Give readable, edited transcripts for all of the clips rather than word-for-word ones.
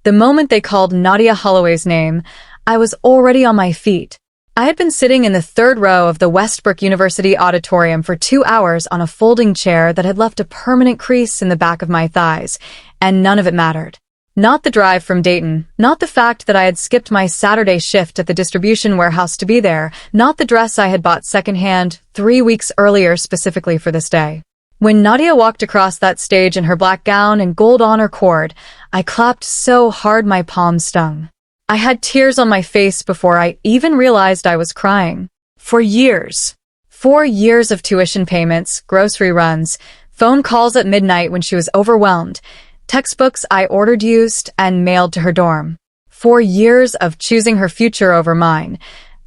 The moment they called Nadia Holloway's name, I was already on my feet. I had been sitting in the third row of the Westbrook University auditorium for 2 hours on a folding chair that had left a permanent crease in the back of my thighs, and none of it mattered. Not the drive from Dayton, not the fact that I had skipped my Saturday shift at the distribution warehouse to be there, not the dress I had bought secondhand 3 weeks earlier specifically for this day. When Nadia walked across that stage in her black gown and gold honor cord, I clapped so hard my palms stung. I had tears on my face before I even realized I was crying. For years. 4 years of tuition payments, grocery runs, phone calls at midnight when she was overwhelmed, textbooks I ordered used and mailed to her dorm. 4 years of choosing her future over mine.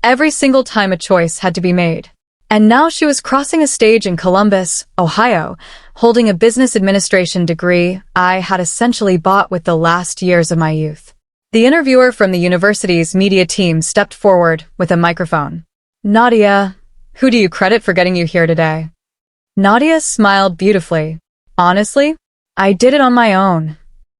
Every single time a choice had to be made. And now she was crossing a stage in Columbus, Ohio, holding a business administration degree I had essentially bought with the last years of my youth. The interviewer from the university's media team stepped forward with a microphone. "Nadia, who do you credit for getting you here today?" Nadia smiled beautifully. "Honestly, I did it on my own."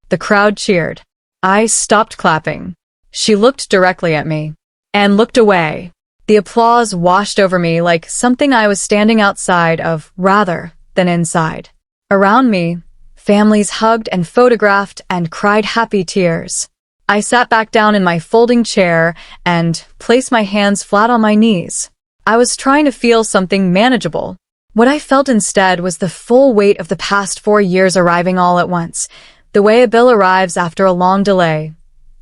The crowd cheered. I stopped clapping. She looked directly at me and looked away. The applause washed over me like something I was standing outside of rather than inside. Around me, families hugged and photographed and cried happy tears. I sat back down in my folding chair and placed my hands flat on my knees. I was trying to feel something manageable. What I felt instead was the full weight of the past 4 years arriving all at once, the way a bill arrives after a long delay,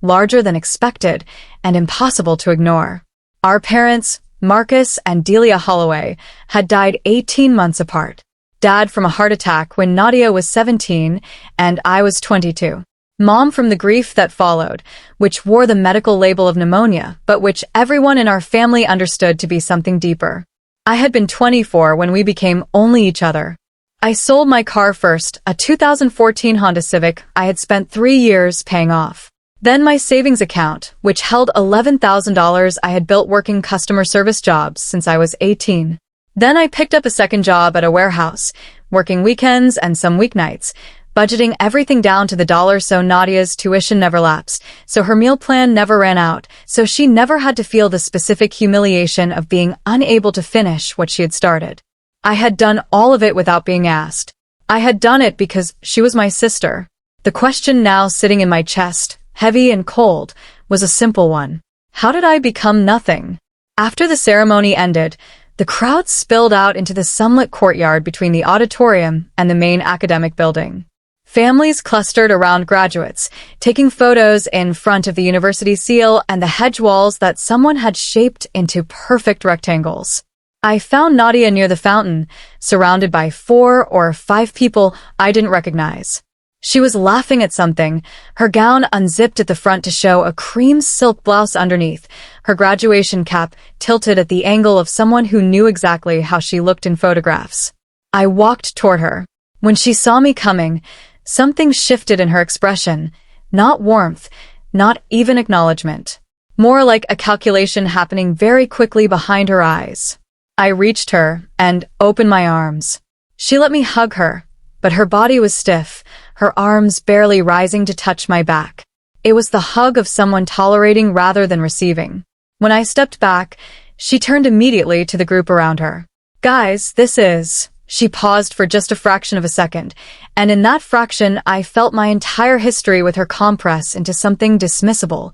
larger than expected and impossible to ignore. Our parents, Marcus and Delia Holloway, had died 18 months apart. Dad from a heart attack when Nadia was 17 and I was 22. Mom from the grief that followed, which wore the medical label of pneumonia, but which everyone in our family understood to be something deeper. I had been 24 when we became only each other. I sold my car first, a 2014 Honda Civic I had spent 3 years paying off. Then my savings account, which held $11,000 I had built working customer service jobs since I was 18. Then I picked up a second job at a warehouse, working weekends and some weeknights, budgeting everything down to the dollar so Nadia's tuition never lapsed, so her meal plan never ran out, so she never had to feel the specific humiliation of being unable to finish what she had started. I had done all of it without being asked. I had done it because she was my sister. The question now sitting in my chest, heavy and cold, was a simple one. How did I become nothing? After the ceremony ended, the crowd spilled out into the sunlit courtyard between the auditorium and the main academic building. Families clustered around graduates, taking photos in front of the university seal and the hedge walls that someone had shaped into perfect rectangles. I found Nadia near the fountain, surrounded by 4 or 5 people I didn't recognize. She was laughing at something, her gown unzipped at the front to show a cream silk blouse underneath, her graduation cap tilted at the angle of someone who knew exactly how she looked in photographs. I walked toward her. When she saw me coming, something shifted in her expression, not warmth, not even acknowledgement. More like a calculation happening very quickly behind her eyes. I reached her and opened my arms. She let me hug her, but her body was stiff, her arms barely rising to touch my back. It was the hug of someone tolerating rather than receiving. When I stepped back, she turned immediately to the group around her. "Guys, this is..." She paused for just a fraction of a second, and in that fraction I felt my entire history with her compress into something dismissible,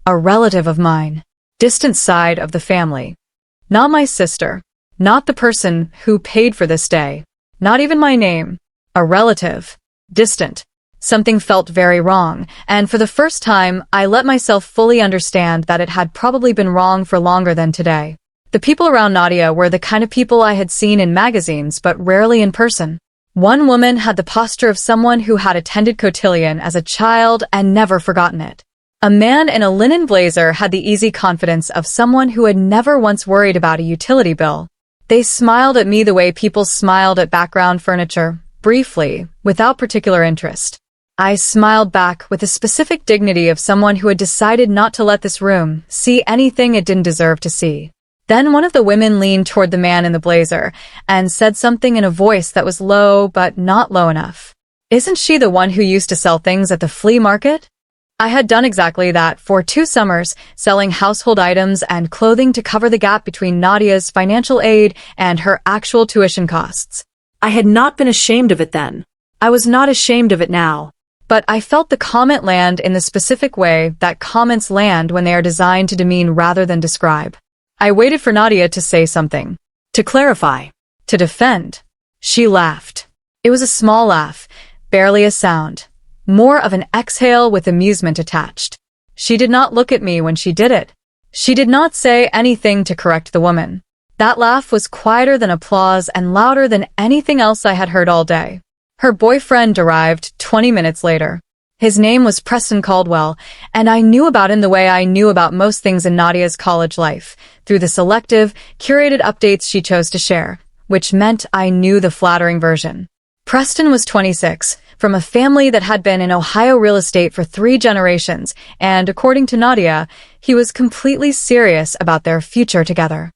a relative of mine. Distant side of the family. Not my sister. Not the person who paid for this day. Not even my name. A relative. Distant. Something felt very wrong, and for the first time I let myself fully understand that it had probably been wrong for longer than today. The people around Nadia were the kind of people I had seen in magazines but rarely in person. One woman had the posture of someone who had attended cotillion as a child and never forgotten it. A man in a linen blazer had the easy confidence of someone who had never once worried about a utility bill. They smiled at me the way people smiled at background furniture, briefly, without particular interest. I smiled back with the specific dignity of someone who had decided not to let this room see anything it didn't deserve to see. Then one of the women leaned toward the man in the blazer and said something in a voice that was low but not low enough. "Isn't she the one who used to sell things at the flea market?" I had done exactly that for 2 summers, selling household items and clothing to cover the gap between Nadia's financial aid and her actual tuition costs. I had not been ashamed of it then. I was not ashamed of it now. But I felt the comment land in the specific way that comments land when they are designed to demean rather than describe. I waited for Nadia to say something. To clarify. To defend. She laughed. It was a small laugh, barely a sound. More of an exhale with amusement attached. She did not look at me when she did it. She did not say anything to correct the woman. That laugh was quieter than applause and louder than anything else I had heard all day. Her boyfriend arrived 20 minutes later. His name was Preston Caldwell, and I knew about him the way I knew about most things in Nadia's college life, through the selective, curated updates she chose to share, which meant I knew the flattering version. Preston was 26, from a family that had been in Ohio real estate for 3 generations, and according to Nadia, he was completely serious about their future together.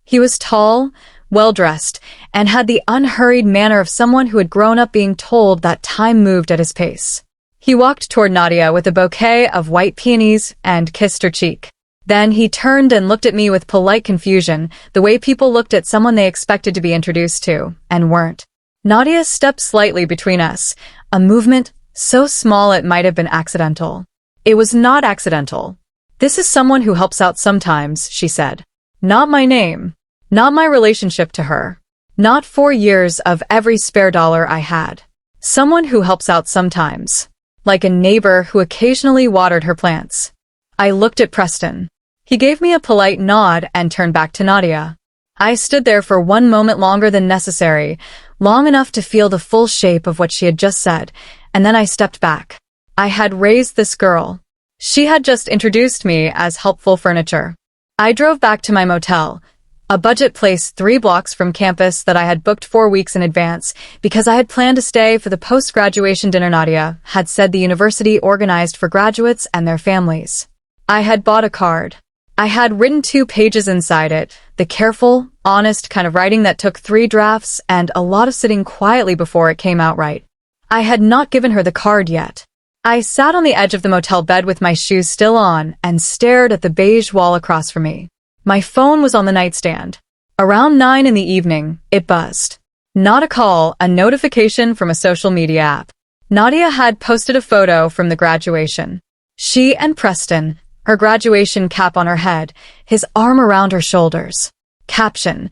He was tall, well-dressed, and had the unhurried manner of someone who had grown up being told that time moved at his pace. He walked toward Nadia with a bouquet of white peonies and kissed her cheek. Then he turned and looked at me with polite confusion, the way people looked at someone they expected to be introduced to, and weren't. Nadia stepped slightly between us, a movement so small it might have been accidental. It was not accidental. This is someone who helps out sometimes, she said. Not my name. Not my relationship to her. Not 4 years of every spare dollar I had. Someone who helps out sometimes. Like a neighbor who occasionally watered her plants. I looked at Preston. He gave me a polite nod and turned back to Nadia. I stood there for 1 moment longer than necessary, long enough to feel the full shape of what she had just said, and then I stepped back. I had raised this girl. She had just introduced me as helpful furniture. I drove back to my motel, a budget place 3 blocks from campus that I had booked 4 weeks in advance because I had planned to stay for the post-graduation dinner Nadia had said the university organized for graduates and their families. I had bought a card. I had written 2 pages inside it, the careful, honest kind of writing that took 3 drafts and a lot of sitting quietly before it came out right. I had not given her the card yet. I sat on the edge of the motel bed with my shoes still on and stared at the beige wall across from me. My phone was on the nightstand. Around 9 in the evening, it buzzed. Not a call, a notification from a social media app. Nadia had posted a photo from the graduation. She and Preston, her graduation cap on her head, his arm around her shoulders. Caption: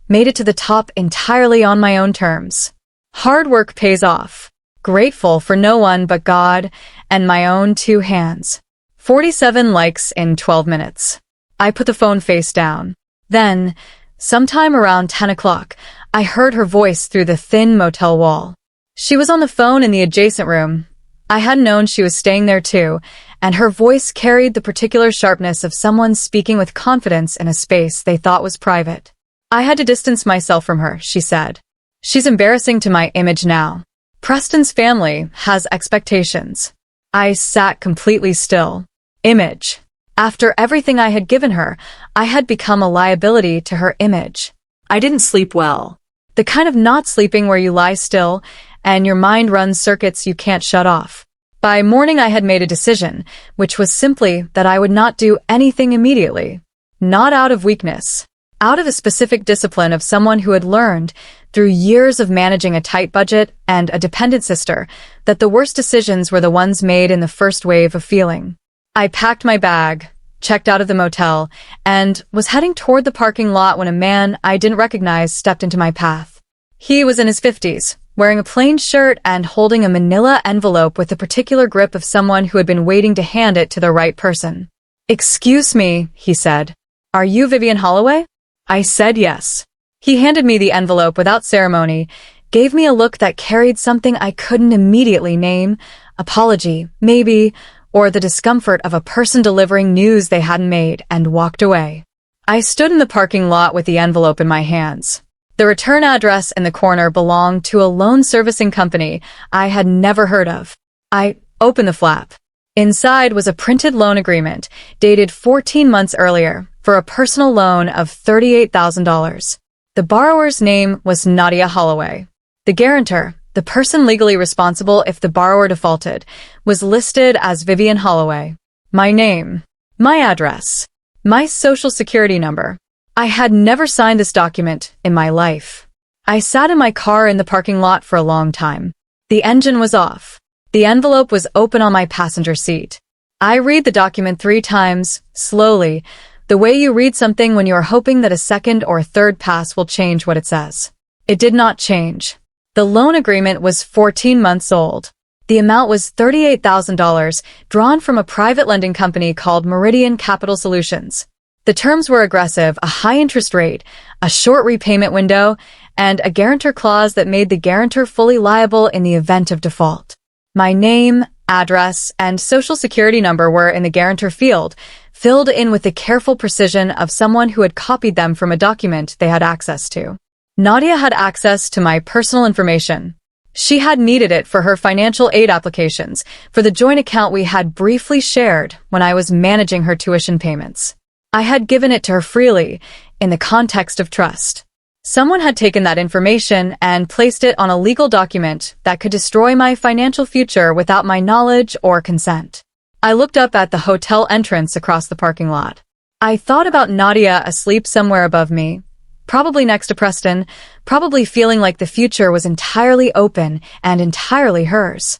made it to the top entirely on my own terms. Hard work pays off. Grateful for no one but God and my own 2 hands. 47 likes in 12 minutes. I put the phone face down. Then, sometime around 10 o'clock, I heard her voice through the thin motel wall. She was on the phone in the adjacent room. I had known she was staying there too, and her voice carried the particular sharpness of someone speaking with confidence in a space they thought was private. I had to distance myself from her, she said. She's embarrassing to my image now. Preston's family has expectations. I sat completely still. Image. After everything I had given her, I had become a liability to her image. I didn't sleep well. The kind of not sleeping where you lie still and your mind runs circuits you can't shut off. By morning I had made a decision, which was simply that I would not do anything immediately. Not out of weakness. Out of a specific discipline of someone who had learned, through years of managing a tight budget and a dependent sister, that the worst decisions were the ones made in the first wave of feeling. I packed my bag, checked out of the motel, and was heading toward the parking lot when a man I didn't recognize stepped into my path. He was in his 50s, wearing a plain shirt and holding a manila envelope with the particular grip of someone who had been waiting to hand it to the right person. "Excuse me," he said. "Are you Vivian Holloway?" I said yes. He handed me the envelope without ceremony, gave me a look that carried something I couldn't immediately name, apology, maybe, or the discomfort of a person delivering news they hadn't made, and walked away. I stood in the parking lot with the envelope in my hands. The return address in the corner belonged to a loan servicing company I had never heard of. I opened the flap. Inside was a printed loan agreement, dated 14 months earlier, for a personal loan of $38,000. The borrower's name was Nadia Holloway. The guarantor, The person legally responsible if the borrower defaulted was listed as Vivian Holloway. My name, my address, my social security number. I had never signed this document in my life. I sat in my car in the parking lot for a long time. The engine was off. The envelope was open on my passenger seat. I read the document 3 times, slowly, the way you read something when you are hoping that a second or third pass will change what it says. It did not change. The loan agreement was 14 months old. The amount was $38,000, drawn from a private lending company called Meridian Capital Solutions. The terms were aggressive, a high interest rate, a short repayment window, and a guarantor clause that made the guarantor fully liable in the event of default. My name, address, and social security number were in the guarantor field, filled in with the careful precision of someone who had copied them from a document they had access to. Nadia had access to my personal information. She had needed it for her financial aid applications, for the joint account we had briefly shared when I was managing her tuition payments. I had given it to her freely, in the context of trust. Someone had taken that information and placed it on a legal document that could destroy my financial future without my knowledge or consent. I looked up at the hotel entrance across the parking lot. I thought about Nadia asleep somewhere above me, probably next to Preston, probably feeling like the future was entirely open and entirely hers.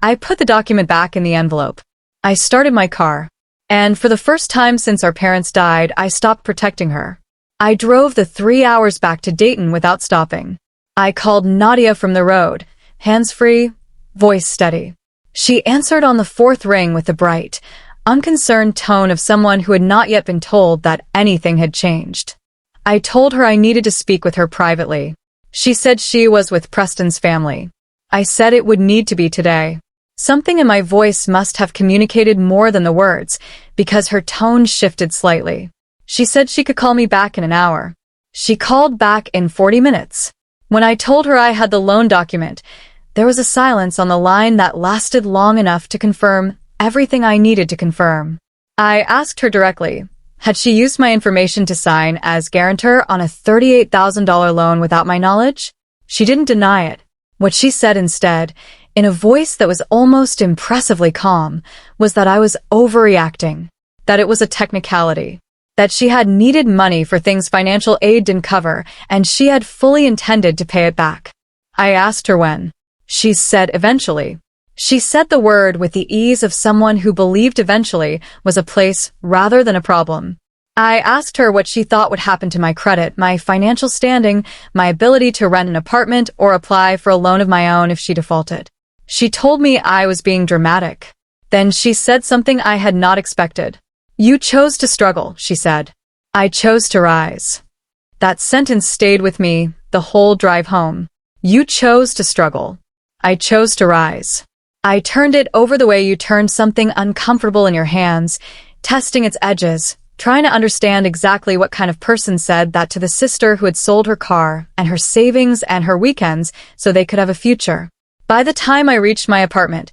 I put the document back in the envelope. I started my car. And for the first time since our parents died, I stopped protecting her. I drove the 3 hours back to Dayton without stopping. I called Nadia from the road, hands-free, voice steady. She answered on the 4th ring with the bright, unconcerned tone of someone who had not yet been told that anything had changed. I told her I needed to speak with her privately. She said she was with Preston's family. I said it would need to be today. Something in my voice must have communicated more than the words, because her tone shifted slightly. She said she could call me back in an hour. She called back in 40 minutes. When I told her I had the loan document, there was a silence on the line that lasted long enough to confirm everything I needed to confirm. I asked her directly, had she used my information to sign as guarantor on a $38,000 loan without my knowledge? She didn't deny it. What she said instead, in a voice that was almost impressively calm, was that I was overreacting, that it was a technicality, that she had needed money for things financial aid didn't cover, and she had fully intended to pay it back. I asked her when. She said eventually. She said the word with the ease of someone who believed eventually was a place rather than a problem. I asked her what she thought would happen to my credit, my financial standing, my ability to rent an apartment or apply for a loan of my own if she defaulted. She told me I was being dramatic. Then she said something I had not expected. You chose to struggle, she said. I chose to rise. That sentence stayed with me the whole drive home. You chose to struggle. I chose to rise. I turned it over the way you turned something uncomfortable in your hands, testing its edges, trying to understand exactly what kind of person said that to the sister who had sold her car and her savings and her weekends so they could have a future. By the time I reached my apartment,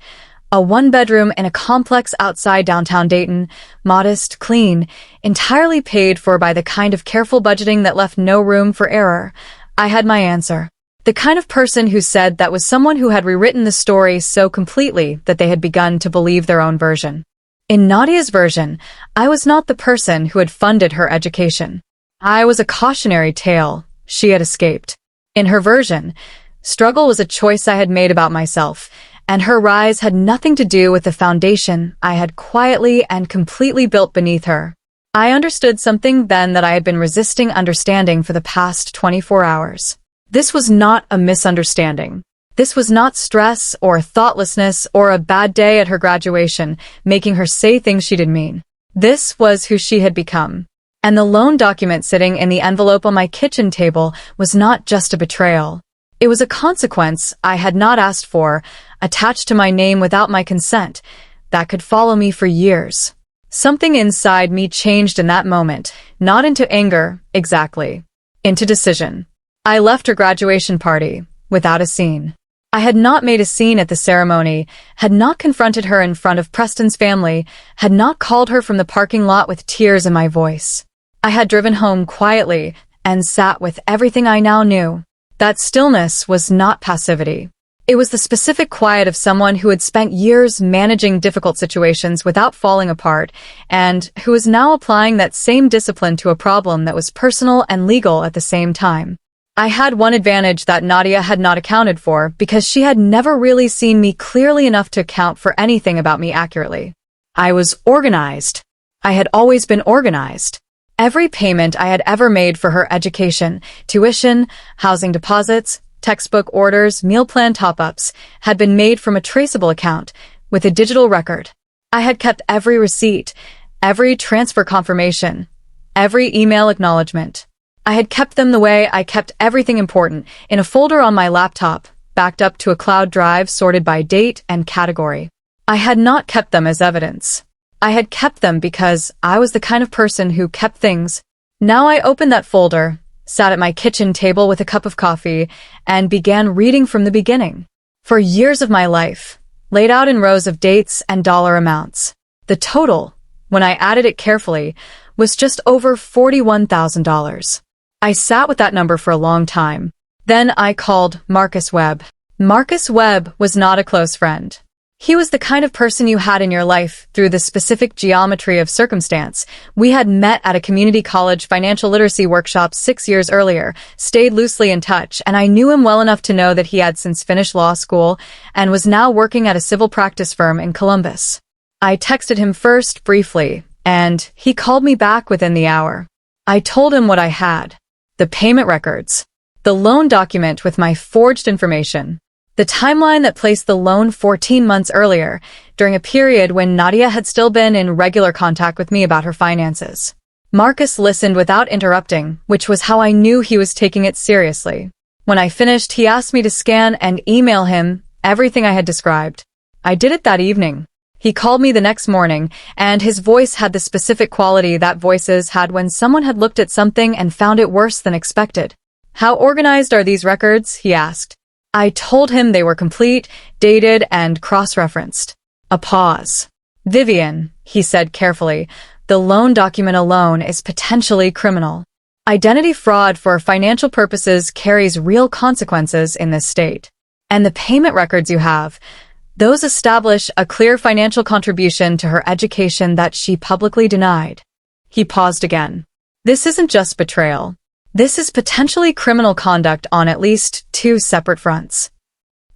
a 1-bedroom in a complex outside downtown Dayton, modest, clean, entirely paid for by the kind of careful budgeting that left no room for error, I had my answer. The kind of person who said that was someone who had rewritten the story so completely that they had begun to believe their own version. In Nadia's version, I was not the person who had funded her education. I was a cautionary tale she had escaped. In her version, struggle was a choice I had made about myself, and her rise had nothing to do with the foundation I had quietly and completely built beneath her. I understood something then that I had been resisting understanding for the past 24 hours. This was not a misunderstanding. This was not stress or thoughtlessness or a bad day at her graduation, making her say things she didn't mean. This was who she had become. And the loan document sitting in the envelope on my kitchen table was not just a betrayal. It was a consequence I had not asked for, attached to my name without my consent, that could follow me for years. Something inside me changed in that moment, not into anger, exactly, into decision. I left her graduation party, without a scene. I had not made a scene at the ceremony, had not confronted her in front of Preston's family, had not called her from the parking lot with tears in my voice. I had driven home quietly and sat with everything I now knew. That stillness was not passivity. It was the specific quiet of someone who had spent years managing difficult situations without falling apart, and who was now applying that same discipline to a problem that was personal and legal at the same time. I had one advantage that Nadia had not accounted for, because she had never really seen me clearly enough to account for anything about me accurately. I was organized. I had always been organized. Every payment I had ever made for her education, tuition, housing deposits, textbook orders, meal plan top-ups, had been made from a traceable account, with a digital record. I had kept every receipt, every transfer confirmation, every email acknowledgement. I had kept them the way I kept everything important, in a folder on my laptop, backed up to a cloud drive sorted by date and category. I had not kept them as evidence. I had kept them because I was the kind of person who kept things. Now I opened that folder, sat at my kitchen table with a cup of coffee, and began reading from the beginning. For years of my life, laid out in rows of dates and dollar amounts. The total, when I added it carefully, was just over $41,000. I sat with that number for a long time. Then I called Marcus Webb. Marcus Webb was not a close friend. He was the kind of person you had in your life through the specific geometry of circumstance. We had met at a community college financial literacy workshop 6 years earlier, stayed loosely in touch, and I knew him well enough to know that he had since finished law school and was now working at a civil practice firm in Columbus. I texted him first, briefly, and he called me back within the hour. I told him what I had. The payment records. The loan document with my forged information. The timeline that placed the loan 14 months earlier, during a period when Nadia had still been in regular contact with me about her finances. Marcus listened without interrupting, which was how I knew he was taking it seriously. When I finished, he asked me to scan and email him everything I had described. I did it that evening. He called me the next morning, and his voice had the specific quality that voices had when someone had looked at something and found it worse than expected. "How organized are these records?" he asked. I told him they were complete, dated, and cross-referenced. A pause. "Vivian," he said carefully, "the loan document alone is potentially criminal. Identity fraud for financial purposes carries real consequences in this state. And the payment records you have, those establish a clear financial contribution to her education that she publicly denied." He paused again. "This isn't just betrayal. This is potentially criminal conduct on at least 2 separate fronts."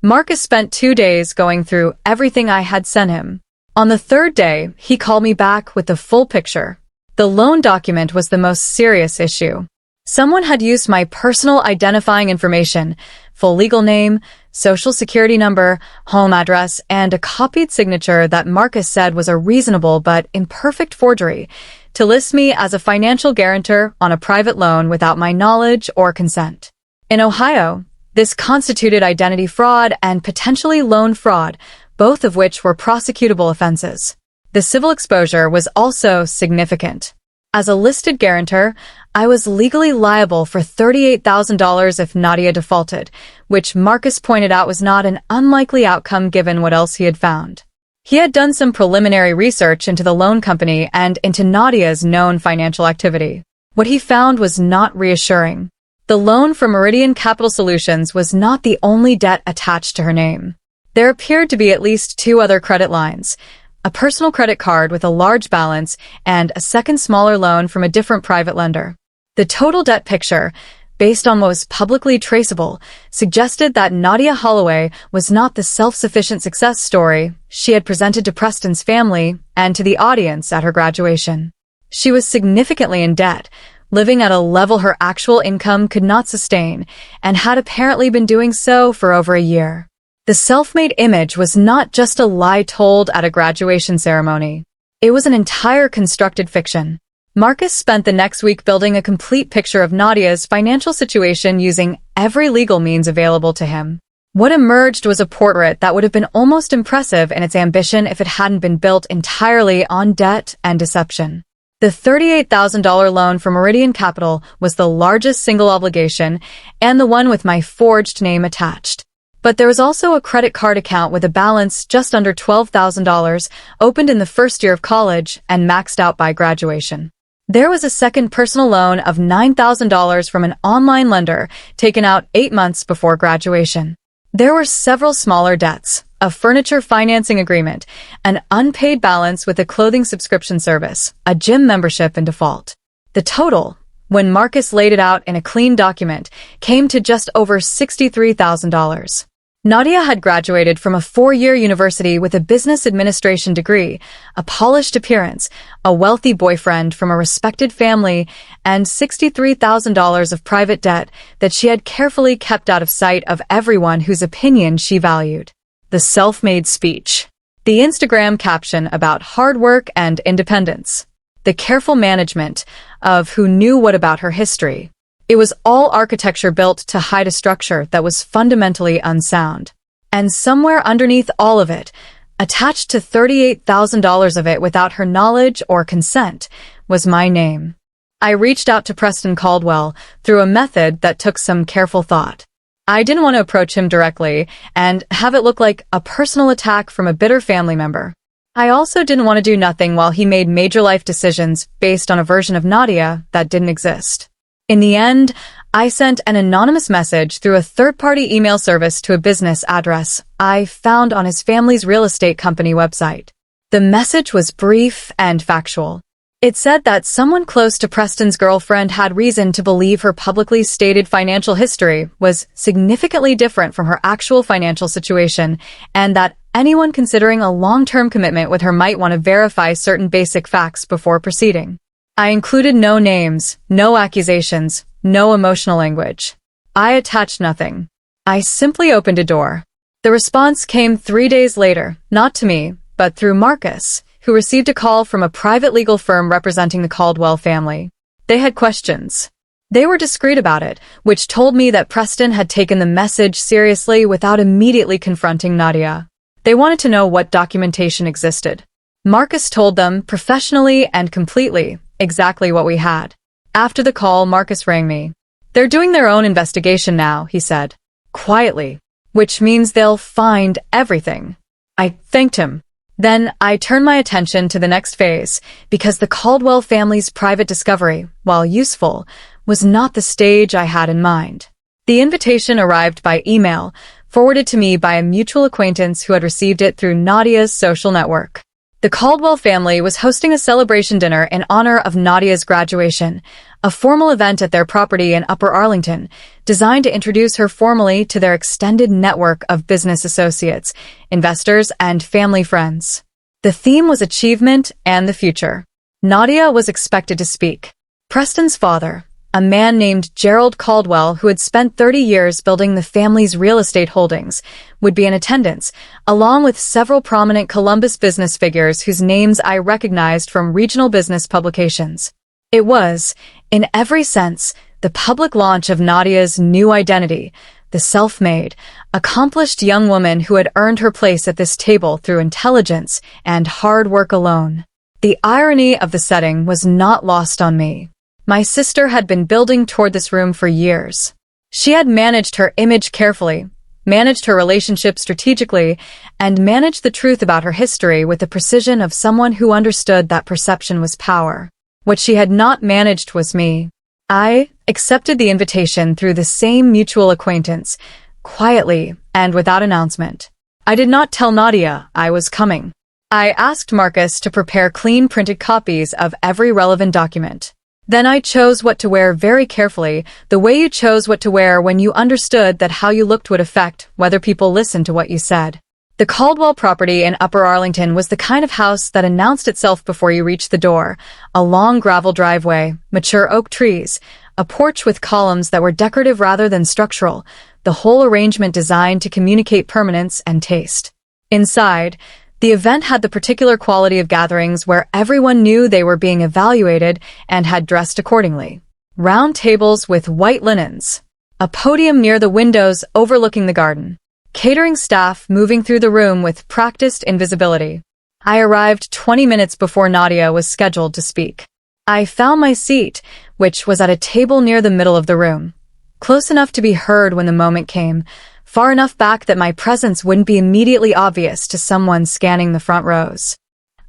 Marcus spent 2 days going through everything I had sent him. On the 3rd day, he called me back with the full picture. The loan document was the most serious issue. Someone had used my personal identifying information, full legal name, social security number, home address, and a copied signature that Marcus said was a reasonable but imperfect forgery, to list me as a financial guarantor on a private loan without my knowledge or consent. In Ohio, this constituted identity fraud and potentially loan fraud, both of which were prosecutable offenses. The civil exposure was also significant. As a listed guarantor, I was legally liable for $38,000 if Nadia defaulted, which Marcus pointed out was not an unlikely outcome given what else he had found. He had done some preliminary research into the loan company and into Nadia's known financial activity. What he found was not reassuring. The loan from Meridian Capital Solutions was not the only debt attached to her name. There appeared to be at least 2 other credit lines, a personal credit card with a large balance and a second smaller loan from a different private lender. The total debt picture, based on what was publicly traceable, suggested that Nadia Holloway was not the self-sufficient success story she had presented to Preston's family and to the audience at her graduation. She was significantly in debt, living at a level her actual income could not sustain, and had apparently been doing so for over a year. The self-made image was not just a lie told at a graduation ceremony. It was an entire constructed fiction. Marcus spent the next week building a complete picture of Nadia's financial situation using every legal means available to him. What emerged was a portrait that would have been almost impressive in its ambition if it hadn't been built entirely on debt and deception. The $38,000 loan from Meridian Capital was the largest single obligation and the one with my forged name attached. But there was also a credit card account with a balance just under $12,000, opened in the first year of college and maxed out by graduation. There was a second personal loan of $9,000 from an online lender taken out 8 months before graduation. There were several smaller debts, a furniture financing agreement, an unpaid balance with a clothing subscription service, a gym membership in default. The total, when Marcus laid it out in a clean document, came to just over $63,000. Nadia had graduated from a 4-year university with a business administration degree, a polished appearance, a wealthy boyfriend from a respected family, and $63,000 of private debt that she had carefully kept out of sight of everyone whose opinion she valued. The self-made speech. The Instagram caption about hard work and independence. The careful management of who knew what about her history. It was all architecture built to hide a structure that was fundamentally unsound. And somewhere underneath all of it, attached to $38,000 of it without her knowledge or consent, was my name. I reached out to Preston Caldwell through a method that took some careful thought. I didn't want to approach him directly and have it look like a personal attack from a bitter family member. I also didn't want to do nothing while he made major life decisions based on a version of Nadia that didn't exist. In the end, I sent an anonymous message through a third-party email service to a business address I found on his family's real estate company website. The message was brief and factual. It said that someone close to Preston's girlfriend had reason to believe her publicly stated financial history was significantly different from her actual financial situation, and that anyone considering a long-term commitment with her might want to verify certain basic facts before proceeding. I included no names, no accusations, no emotional language. I attached nothing. I simply opened a door. The response came 3 days later, not to me, but through Marcus, who received a call from a private legal firm representing the Caldwell family. They had questions. They were discreet about it, which told me that Preston had taken the message seriously without immediately confronting Nadia. They wanted to know what documentation existed. Marcus told them, professionally and completely, exactly what we had. After the call, Marcus rang me. "They're doing their own investigation now," he said, quietly, "which means they'll find everything." I thanked him. Then I turned my attention to the next phase, because the Caldwell family's private discovery, while useful, was not the stage I had in mind. The invitation arrived by email, forwarded to me by a mutual acquaintance who had received it through Nadia's social network. The Caldwell family was hosting a celebration dinner in honor of Nadia's graduation, a formal event at their property in Upper Arlington, designed to introduce her formally to their extended network of business associates, investors, and family friends. The theme was achievement and the future. Nadia was expected to speak. Preston's father, a man named Gerald Caldwell who had spent 30 years building the family's real estate holdings, would be in attendance, along with several prominent Columbus business figures whose names I recognized from regional business publications. It was, in every sense, the public launch of Nadia's new identity, the self-made, accomplished young woman who had earned her place at this table through intelligence and hard work alone. The irony of the setting was not lost on me. My sister had been building toward this room for years. She had managed her image carefully, managed her relationship strategically, and managed the truth about her history with the precision of someone who understood that perception was power. What she had not managed was me. I accepted the invitation through the same mutual acquaintance, quietly and without announcement. I did not tell Nadia I was coming. I asked Marcus to prepare clean printed copies of every relevant document. Then I chose what to wear very carefully, the way you chose what to wear when you understood that how you looked would affect whether people listened to what you said. The Caldwell property in Upper Arlington was the kind of house that announced itself before you reached the door. A long gravel driveway, mature oak trees, a porch with columns that were decorative rather than structural, the whole arrangement designed to communicate permanence and taste. Inside, the event had the particular quality of gatherings where everyone knew they were being evaluated and had dressed accordingly. Round tables with white linens. A podium near the windows overlooking the garden. Catering staff moving through the room with practiced invisibility. I arrived 20 minutes before Nadia was scheduled to speak. I found my seat, which was at a table near the middle of the room. Close enough to be heard when the moment came, far enough back that my presence wouldn't be immediately obvious to someone scanning the front rows.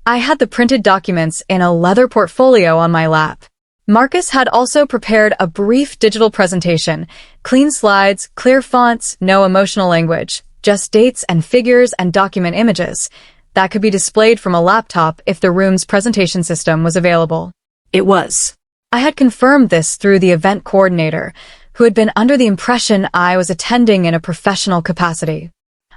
I had the printed documents in a leather portfolio on my lap. Marcus had also prepared a brief digital presentation, clean slides, clear fonts, no emotional language, just dates and figures and document images that could be displayed from a laptop if the room's presentation system was available. It was. I had confirmed this through the event coordinator, who had been under the impression I was attending in a professional capacity.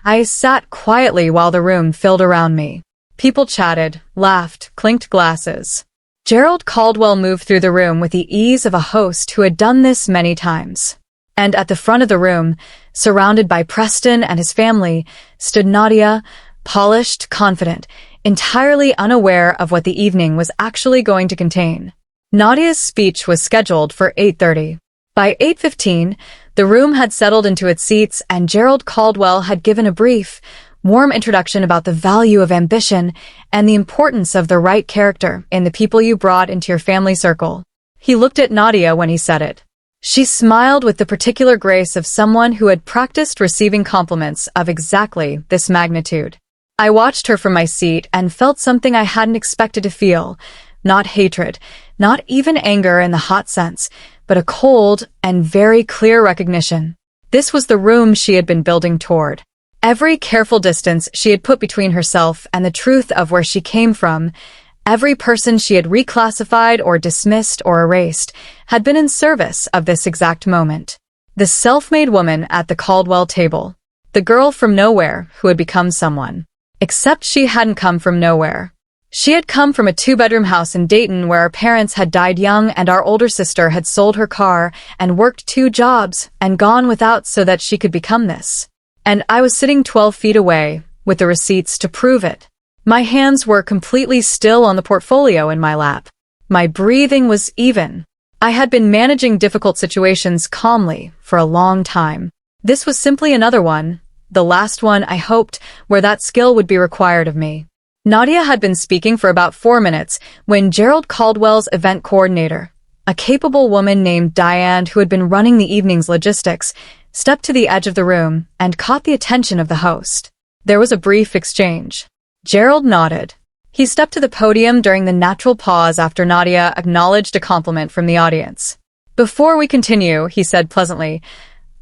I sat quietly while the room filled around me. People chatted, laughed, clinked glasses. Gerald Caldwell moved through the room with the ease of a host who had done this many times. And at the front of the room, surrounded by Preston and his family, stood Nadia, polished, confident, entirely unaware of what the evening was actually going to contain. Nadia's speech was scheduled for 8:30. By 8:15, the room had settled into its seats and Gerald Caldwell had given a brief, warm introduction about the value of ambition and the importance of the right character in the people you brought into your family circle. He looked at Nadia when he said it. She smiled with the particular grace of someone who had practiced receiving compliments of exactly this magnitude. I watched her from my seat and felt something I hadn't expected to feel. Not hatred, not even anger in the hot sense, but a cold and very clear recognition. This was the room she had been building toward. Every careful distance she had put between herself and the truth of where she came from, every person she had reclassified or dismissed or erased, had been in service of this exact moment. The self-made woman at the Caldwell table. The girl from nowhere who had become someone. Except she hadn't come from nowhere. She had come from a 2-bedroom house in Dayton where our parents had died young and our older sister had sold her car and worked 2 jobs and gone without so that she could become this. And I was sitting 12 feet away, with the receipts to prove it. My hands were completely still on the portfolio in my lap. My breathing was even. I had been managing difficult situations calmly for a long time. This was simply another one, the last one, I hoped, where that skill would be required of me. Nadia had been speaking for about 4 minutes when Gerald Caldwell's event coordinator, a capable woman named Diane who had been running the evening's logistics, stepped to the edge of the room and caught the attention of the host. There was a brief exchange. Gerald nodded. He stepped to the podium during the natural pause after Nadia acknowledged a compliment from the audience. "Before we continue," he said pleasantly,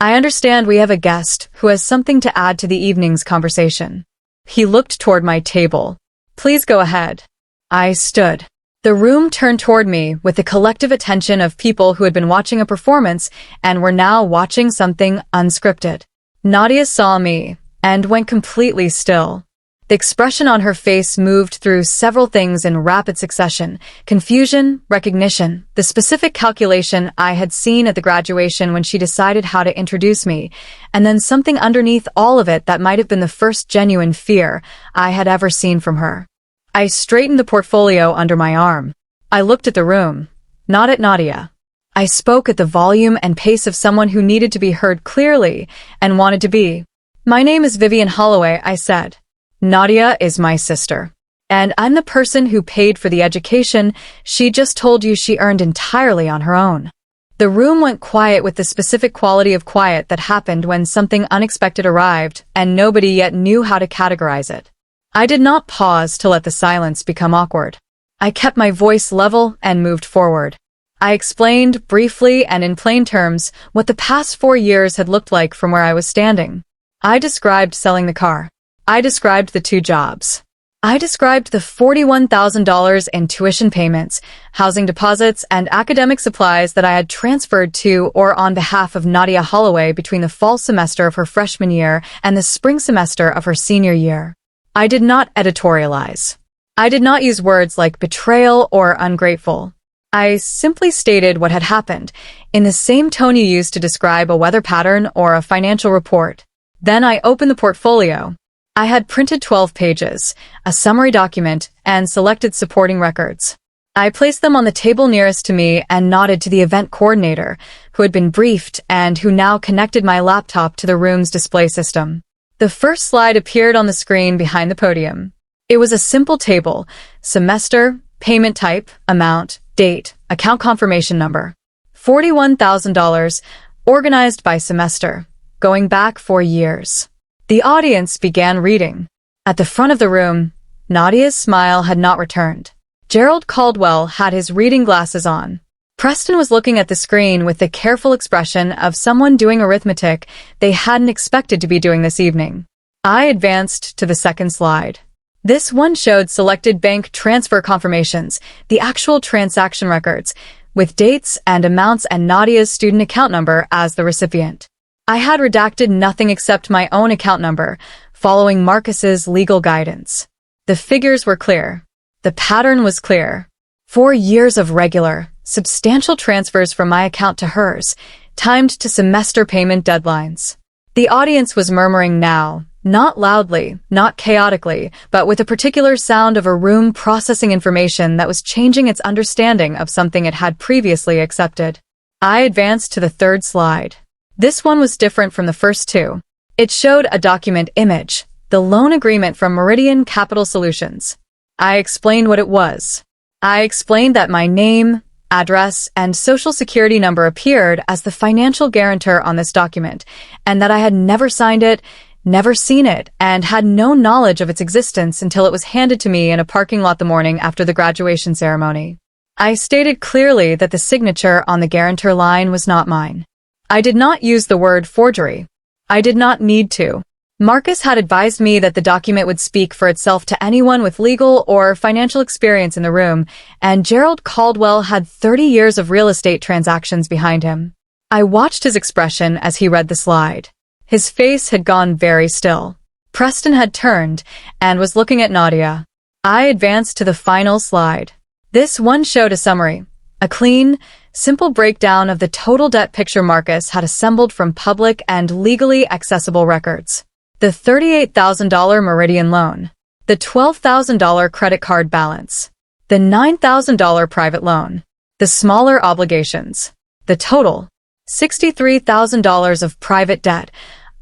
"I understand we have a guest who has something to add to the evening's conversation." He looked toward my table. "Please go ahead." I stood. The room turned toward me with the collective attention of people who had been watching a performance and were now watching something unscripted. Nadia saw me and went completely still. The expression on her face moved through several things in rapid succession: confusion, recognition, the specific calculation I had seen at the graduation when she decided how to introduce me, and then something underneath all of it that might have been the first genuine fear I had ever seen from her. I straightened the portfolio under my arm. I looked at the room, not at Nadia. I spoke at the volume and pace of someone who needed to be heard clearly and wanted to be. "My name is Vivian Holloway," I said. "Nadia is my sister. And I'm the person who paid for the education she just told you she earned entirely on her own." The room went quiet with the specific quality of quiet that happened when something unexpected arrived and nobody yet knew how to categorize it. I did not pause to let the silence become awkward. I kept my voice level and moved forward. I explained, briefly and in plain terms, what the past 4 years had looked like from where I was standing. I described selling the car. I described the 2 jobs. I described the $41,000 in tuition payments, housing deposits, and academic supplies that I had transferred to or on behalf of Nadia Holloway between the fall semester of her freshman year and the spring semester of her senior year. I did not editorialize. I did not use words like betrayal or ungrateful. I simply stated what had happened, in the same tone you use to describe a weather pattern or a financial report. Then I opened the portfolio. I had printed 12 pages, a summary document, and selected supporting records. I placed them on the table nearest to me and nodded to the event coordinator, who had been briefed and who now connected my laptop to the room's display system. The first slide appeared on the screen behind the podium. It was a simple table: semester, payment type, amount, date, account confirmation number. $41,000, organized by semester, going back 4 years. The audience began reading. At the front of the room, Nadia's smile had not returned. Gerald Caldwell had his reading glasses on. Preston was looking at the screen with the careful expression of someone doing arithmetic they hadn't expected to be doing this evening. I advanced to the second slide. This one showed selected bank transfer confirmations, the actual transaction records, with dates and amounts and Nadia's student account number as the recipient. I had redacted nothing except my own account number, following Marcus's legal guidance. The figures were clear. The pattern was clear. 4 years of regular, substantial transfers from my account to hers, timed to semester payment deadlines. The audience was murmuring now, not loudly, not chaotically, but with a particular sound of a room processing information that was changing its understanding of something it had previously accepted. I advanced to the third slide. This one was different from the first two. It showed a document image, the loan agreement from Meridian Capital Solutions. I explained what it was. I explained that my name, address, and social security number appeared as the financial guarantor on this document, and that I had never signed it, never seen it, and had no knowledge of its existence until it was handed to me in a parking lot the morning after the graduation ceremony. I stated clearly that the signature on the guarantor line was not mine. I did not use the word forgery. I did not need to. Marcus had advised me that the document would speak for itself to anyone with legal or financial experience in the room, and Gerald Caldwell had 30 years of real estate transactions behind him. I watched his expression as he read the slide. His face had gone very still. Preston had turned and was looking at Nadia. I advanced to the final slide. This one showed a summary, a clean, simple breakdown of the total debt picture Marcus had assembled from public and legally accessible records. The $38,000 Meridian loan, the $12,000 credit card balance, the $9,000 private loan, the smaller obligations, the total, $63,000 of private debt,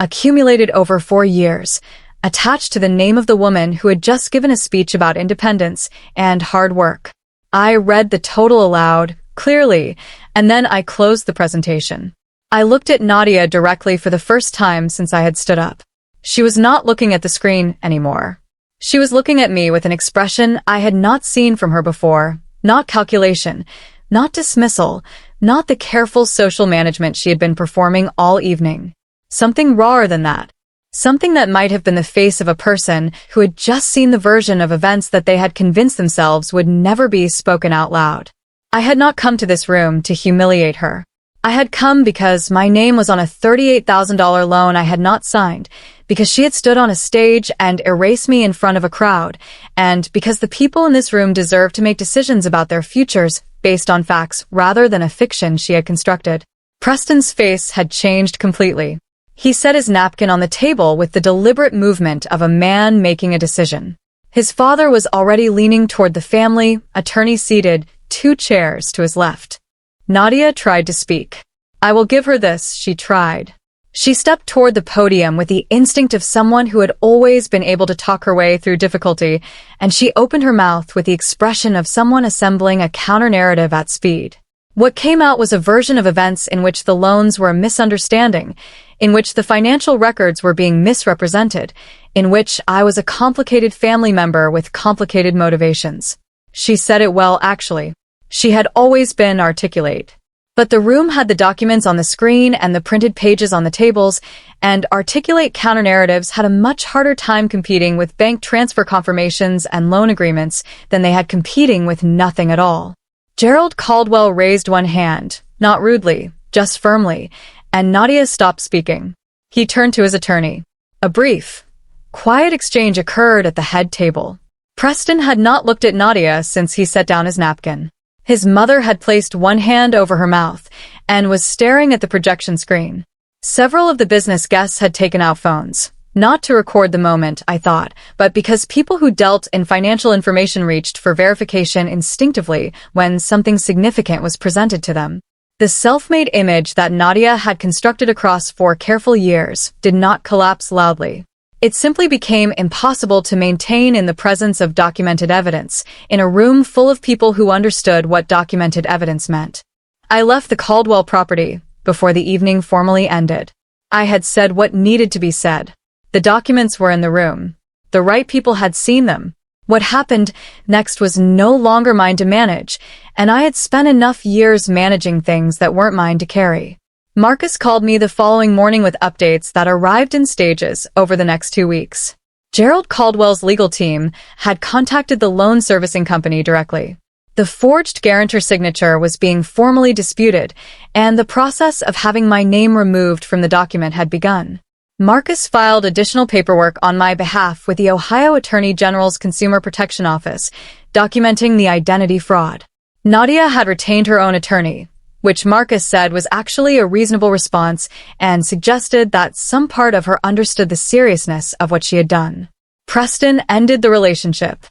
accumulated over 4 years, attached to the name of the woman who had just given a speech about independence and hard work. I read the total aloud, clearly, and then I closed the presentation. I looked at Nadia directly for the first time since I had stood up. She was not looking at the screen anymore. She was looking at me with an expression I had not seen from her before, not calculation, not dismissal, not the careful social management she had been performing all evening. Something rawer than that. Something that might have been the face of a person who had just seen the version of events that they had convinced themselves would never be spoken out loud. I had not come to this room to humiliate her. I had come because my name was on a $38,000 loan I had not signed, because she had stood on a stage and erased me in front of a crowd, and because the people in this room deserved to make decisions about their futures based on facts rather than a fiction she had constructed. Preston's face had changed completely. He set his napkin on the table with the deliberate movement of a man making a decision. His father was already leaning toward the family, attorney seated 2 chairs to his left. Nadia tried to speak. I will give her this, she tried. She stepped toward the podium with the instinct of someone who had always been able to talk her way through difficulty, and she opened her mouth with the expression of someone assembling a counter-narrative at speed. What came out was a version of events in which the loans were a misunderstanding, in which the financial records were being misrepresented, in which I was a complicated family member with complicated motivations. She said it well, actually. She had always been articulate. But the room had the documents on the screen and the printed pages on the tables, and articulate counter-narratives had a much harder time competing with bank transfer confirmations and loan agreements than they had competing with nothing at all. Gerald Caldwell raised one hand, not rudely, just firmly, and Nadia stopped speaking. He turned to his attorney. A brief, quiet exchange occurred at the head table. Preston had not looked at Nadia since he set down his napkin. His mother had placed one hand over her mouth and was staring at the projection screen. Several of the business guests had taken out phones, not to record the moment, I thought, but because people who dealt in financial information reached for verification instinctively when something significant was presented to them. The self-made image that Nadia had constructed across 4 careful years did not collapse loudly. It simply became impossible to maintain in the presence of documented evidence, in a room full of people who understood what documented evidence meant. I left the Caldwell property before the evening formally ended. I had said what needed to be said. The documents were in the room. The right people had seen them. What happened next was no longer mine to manage, and I had spent enough years managing things that weren't mine to carry. Marcus called me the following morning with updates that arrived in stages over the next 2 weeks. Gerald Caldwell's legal team had contacted the loan servicing company directly. The forged guarantor signature was being formally disputed, and the process of having my name removed from the document had begun. Marcus filed additional paperwork on my behalf with the Ohio Attorney General's Consumer Protection Office, documenting the identity fraud. Nadia had retained her own attorney, which Marcus said was actually a reasonable response and suggested that some part of her understood the seriousness of what she had done. Preston ended the relationship.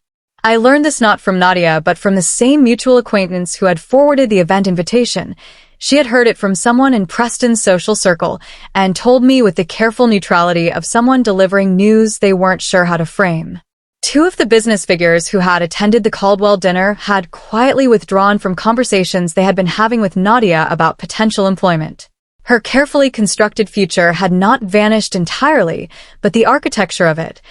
I learned this not from Nadia, but from the same mutual acquaintance who had forwarded the event invitation. She had heard it from someone in Preston's social circle and told me with the careful neutrality of someone delivering news they weren't sure how to frame. 2 of the business figures who had attended the Caldwell dinner had quietly withdrawn from conversations they had been having with Nadia about potential employment. Her carefully constructed future had not vanished entirely, but the architecture of it,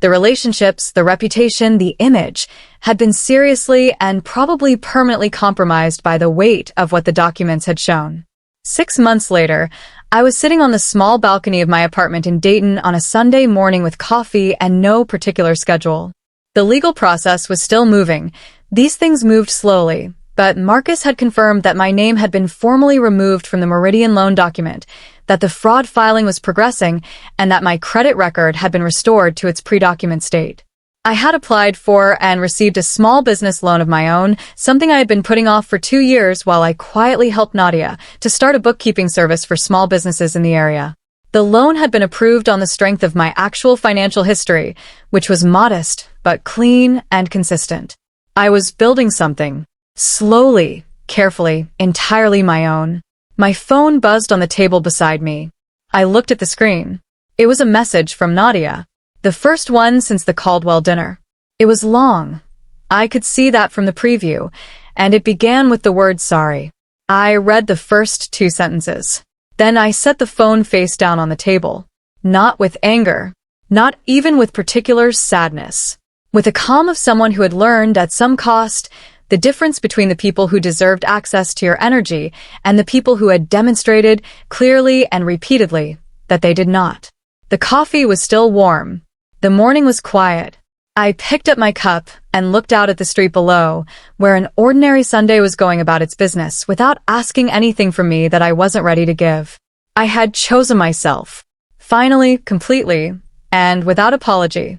the relationships, the reputation, the image, had been seriously and probably permanently compromised by the weight of what the documents had shown. 6 months later, I was sitting on the small balcony of my apartment in Dayton on a Sunday morning with coffee and no particular schedule. The legal process was still moving. These things moved slowly, but Marcus had confirmed that my name had been formally removed from the Meridian loan document, that the fraud filing was progressing, and that my credit record had been restored to its pre-document state. I had applied for and received a small business loan of my own, something I had been putting off for 2 years while I quietly helped Nadia to start a bookkeeping service for small businesses in the area. The loan had been approved on the strength of my actual financial history, which was modest, but clean and consistent. I was building something. Slowly, carefully, entirely my own. My phone buzzed on the table beside me. I looked at the screen. It was a message from Nadia. The first one since the Caldwell dinner. It was long. I could see that from the preview, and it began with the word sorry. I read the first 2 sentences. Then I set the phone face down on the table. Not with anger. Not even with particular sadness. With the calm of someone who had learned at some cost the difference between the people who deserved access to your energy and the people who had demonstrated clearly and repeatedly that they did not. The coffee was still warm. The morning was quiet. I picked up my cup and looked out at the street below, where an ordinary Sunday was going about its business without asking anything from me that I wasn't ready to give. I had chosen myself. Finally, completely, and without apology.